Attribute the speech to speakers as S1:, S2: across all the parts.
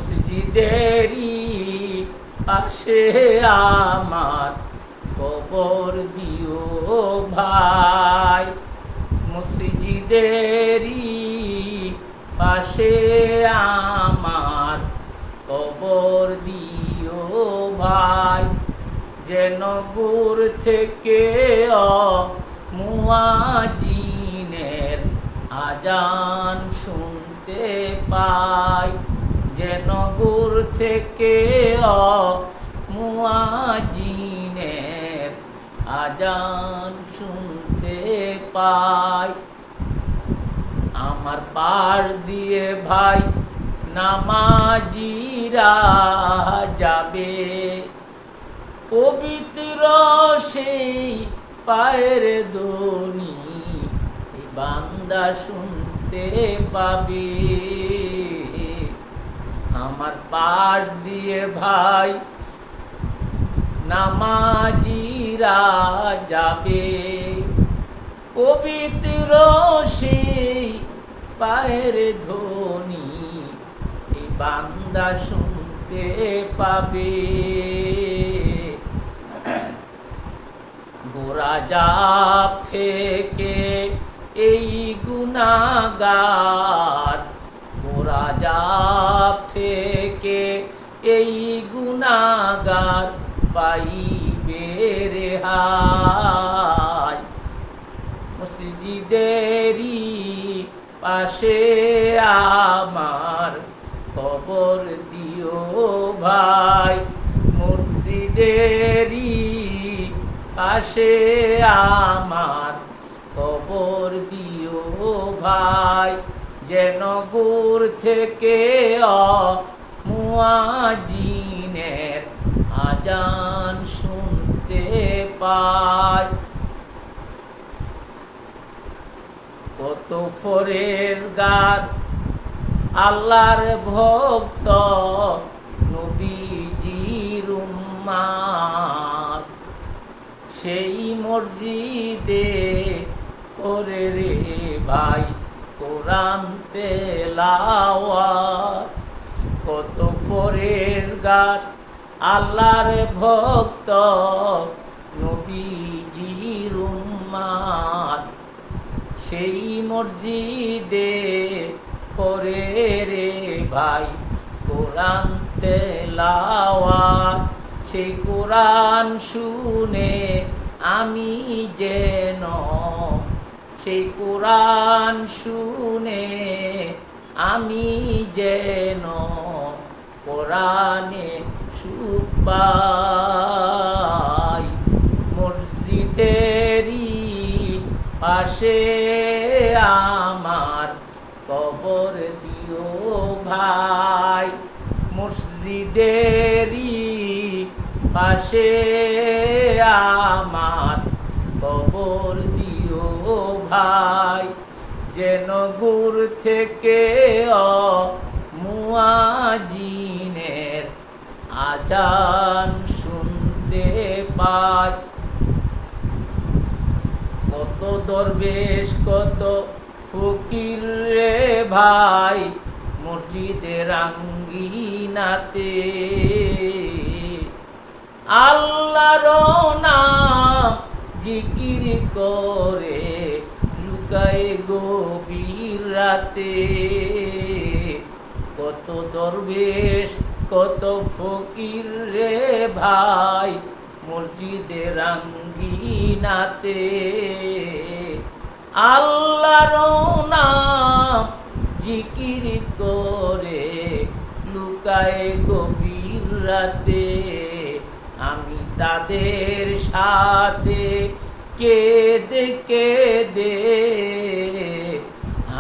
S1: মসজিদেরই পাশে আমার কবর দিও ভাই, মসজিদেরই পাশে আমার কবর দিও ভাই, যেন দূর থেকে মুয়াজ্জিনের আজান শুনতে পাই, যেন দূর থেকে মুয়াজ্জিনের আজান শুনতে পাই। আমার পাশ দিয়ে ভাই নামাজিরা যাবে, পবিত্র সেই পায়ের ধ্বনি বান্দা শুনতে পাবে। আমার পাশ দিয়ে ভাই নামাজিরা যাবে, পবিত্র সেই পায়ের ধ্বনি বান্দা শুনতে পাবে। গোরাজাব থেকে এই গুনাহগার, গোরাজাব থেকে এই গুনাহগার পাইবে রেহাই, মসজিদেরই পাশে আমার কবর দিও ভাই, মসজিদেরই পাশে আমার কবর দিও ভাই, যেন দূর থেকে মুয়াজ্জিনের আজান শুনতে পাই। কত ফরেজগার আল্লাহর ভক্ত নবীজির উম্মত, সেই মসজিদে করে রে ভাই কোরআন তেলাওয়াত। কত ফরেজগার আল্লাহর ভক্ত নবীজির উম্মত, সেই মসজিদে করে রে ভাই কোরআন তেলাওয়াত। সেই কোরআন শুনে আমি যেন, সেই কোরআন শুনে আমি যেন কোরআনে সুখ পাই, মসজিদেরই পাশে আমার কবর দিও ভাই, মসজিদেরই পাশে আমার কবর দিও ভাই, যেন দূর থেকে মুয়াজ্জিনের আজান শুনতে পাই। কত দরবেশ কত ফকির রে ভাই মসজিদের আঙ্গিনাতে, আল্লাহর নাম জিকির করে লুকায় গভীর রাতে। কত দরবেশ কত ফকির রে ভাই মসজিদের আঙ্গিনাতে, আল্লাহর নাম জিকির করে লুকায় গভীর রাতে। আমি তাদের সাথে কেঁদে কেঁদে,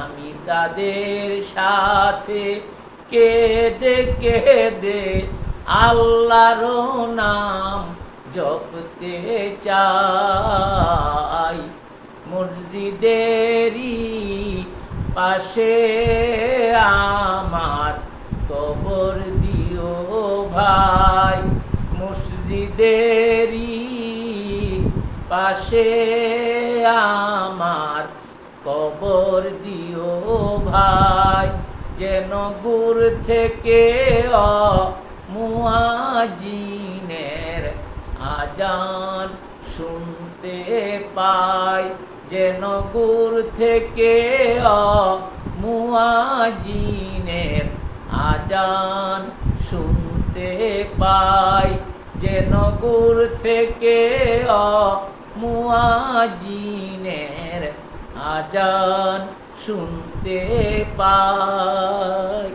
S1: আমি তাদের সাথে কেঁদে কেঁদে আল্লাহর নাম জপতে চাই, মসজিদেরই পাশে আমার কবর দিও ভাই, মসজিদেরই পাশে আমার কবর দিও ভাই, যেন যেন গুর থেকে মুয়াজ্জিনের আজান শুনতে পাই, যেন গুর থেকে মুয়াজ্জিনের আজান শুনতে পাই, যেন গুর থেকে মুয়াজ্জিনের আজান শুনতে পাই।